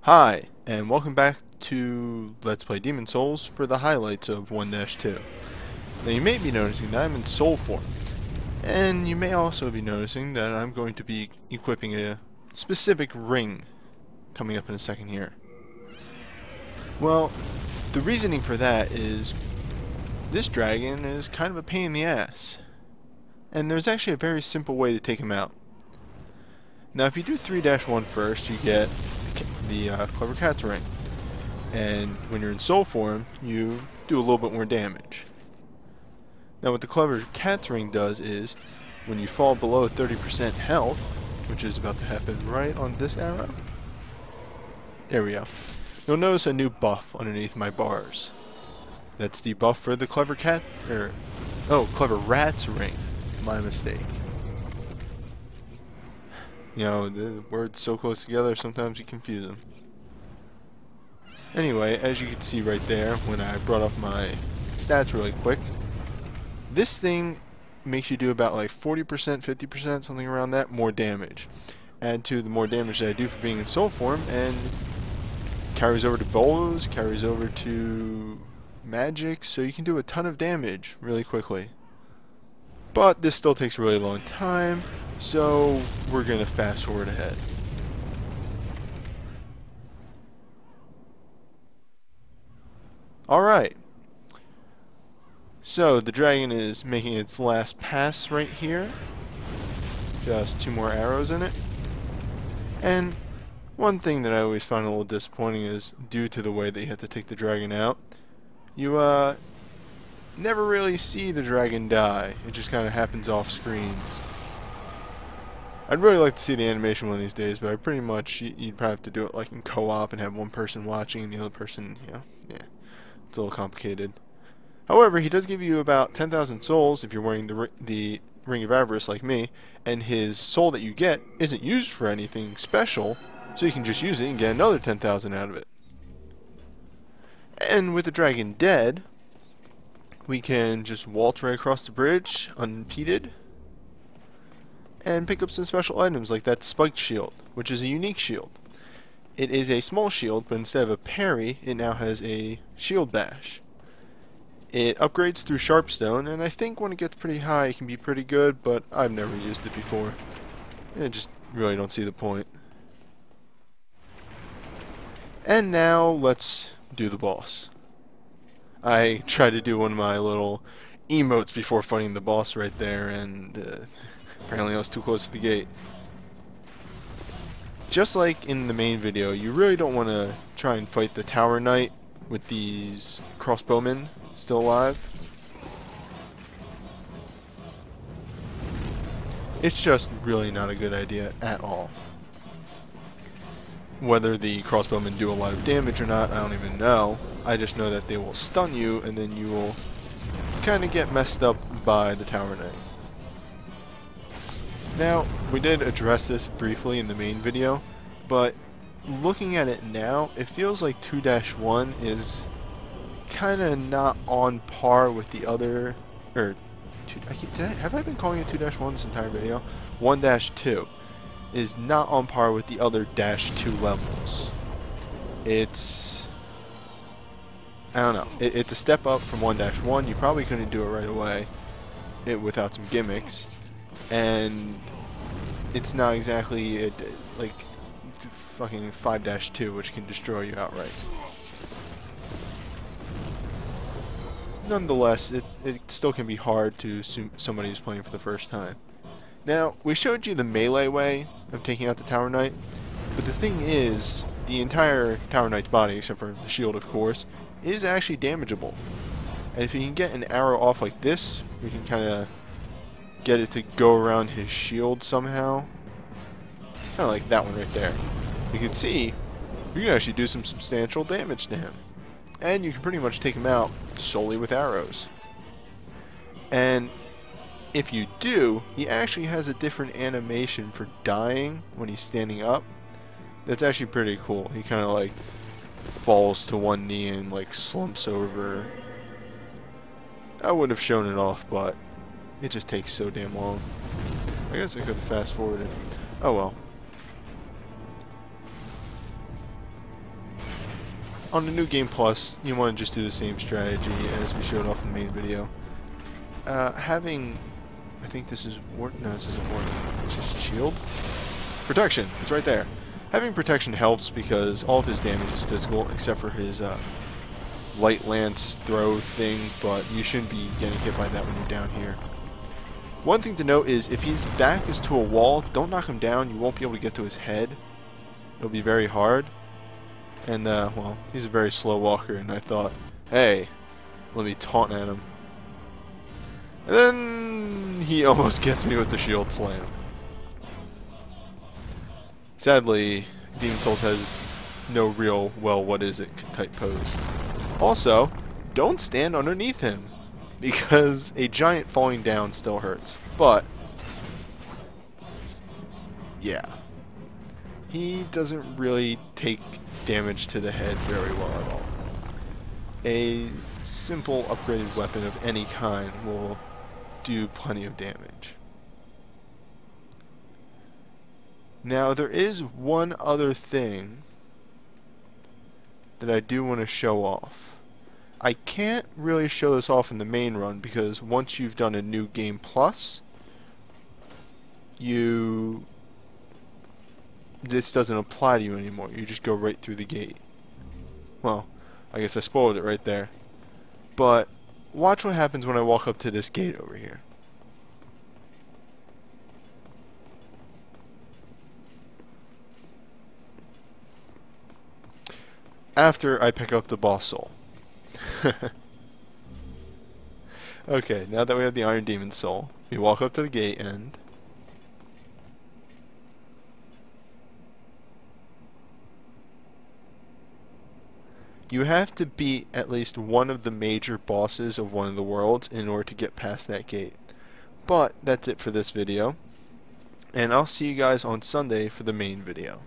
Hi, and welcome back to Let's Play Demon Souls for the highlights of 1-2. Now you may be noticing that I'm in soul form, and you may also be noticing that I'm going to be equipping a specific ring coming up in a second here. Well, the reasoning for that is this dragon is kind of a pain in the ass, and there's actually a very simple way to take him out. Now if you do 3-1 first, you get the Clever Cat's Ring. And when you're in soul form, you do a little bit more damage. Now what the Clever Cat's Ring does is, when you fall below 30% health, which is about to happen right on this arrow, there we go, you'll notice a new buff underneath my bars. That's the buff for the Clever Clever Rat's Ring. My mistake. You know, the words so close together, sometimes you confuse them. Anyway, as you can see right there, when I brought up my stats really quick, this thing makes you do about like 40%, 50%, something around that, more damage. Add to the more damage that I do for being in soul form, and carries over to bows, carries over to magic, so you can do a ton of damage really quickly. But this still takes a really long time, so we're going to fast forward ahead. Alright. So the dragon is making its last pass right here. Just 2 more arrows in it. And one thing that I always find a little disappointing is, due to the way that you have to take the dragon out, you never really see the dragon die. It just kind of happens off screen. I'd really like to see the animation one of these days, but pretty much you'd probably have to do it like in co-op and have one person watching and the other person, yeah, it's a little complicated. However, he does give you about 10,000 souls if you're wearing the Ring of Avarice like me, and his soul that you get isn't used for anything special, so you can just use it and get another 10,000 out of it. And with the dragon dead, we can just waltz right across the bridge, unimpeded, and pick up some special items like that spiked shield, which is a unique shield. It is a small shield, but instead of a parry, it now has a shield bash. It upgrades through Sharpstone, and I think when it gets pretty high it can be pretty good, but I've never used it before. I just really don't see the point. And now let's do the boss. I tried to do one of my little emotes before fighting the boss right there, and apparently I was too close to the gate. Just like in the main video, you really don't want to try and fight the Tower Knight with these crossbowmen still alive. It's just really not a good idea at all. Whether the crossbowmen do a lot of damage or not, I don't even know. I just know that they will stun you, and then you will kind of get messed up by the Tower Knight. Now, we did address this briefly in the main video, but looking at it now, it feels like 2-1 is kind of not on par with the other, have I been calling it 2-1 this entire video? 1-2 is not on par with the other -2 levels. It's, I don't know, it's a step up from 1-1. You probably couldn't do it right away without some gimmicks, and it's not exactly like fucking 5-2, which can destroy you outright. Nonetheless, it still can be hard to somebody who's playing for the first time. Now, we showed you the melee way of taking out the Tower Knight, but the thing is, the entire Tower Knight's body, except for the shield of course, is actually damageable. And if you can get an arrow off like this, we can kind of get it to go around his shield somehow. Kind of like that one right there. You can see, you can actually do some substantial damage to him. And you can pretty much take him out solely with arrows. And if you do, he actually has a different animation for dying when he's standing up. That's actually pretty cool. He kind of like falls to one knee and like slumps over. I would have shown it off, but it just takes so damn long. I guess I could have fast forwarded. Oh well. on the New Game Plus, you want to just do the same strategy as we showed off in the main video. Having, I think this is Warden. No, this isn't Warden. It's just Shield. Protection. It's right there. Having protection helps because all of his damage is physical, except for his light lance throw thing. But you shouldn't be getting hit by that when you're down here. One thing to note is if his back is to a wall, don't knock him down. You won't be able to get to his head. It'll be very hard. And, well, he's a very slow walker, and I thought, hey, let me taunt at him. And then he almost gets me with the shield slam. Sadly, Demon Souls has no real, well, what is it type pose. Also, don't stand underneath him, because a giant falling down still hurts. But, yeah. He doesn't really take damage to the head very well at all. A simple upgraded weapon of any kind will do plenty of damage. Now there is one other thing that I do want to show off. I can't really show this off in the main run because once you've done a New Game Plus, this doesn't apply to you anymore. You just go right through the gate. Well, I guess I spoiled it right there. But watch what happens when I walk up to this gate over here. After I pick up the boss soul. Okay, now that we have the Iron Demon soul, we walk up to the gate and you have to beat at least one of the major bosses of one of the worlds in order to get past that gate. But that's it for this video, and I'll see you guys on Sunday for the main video.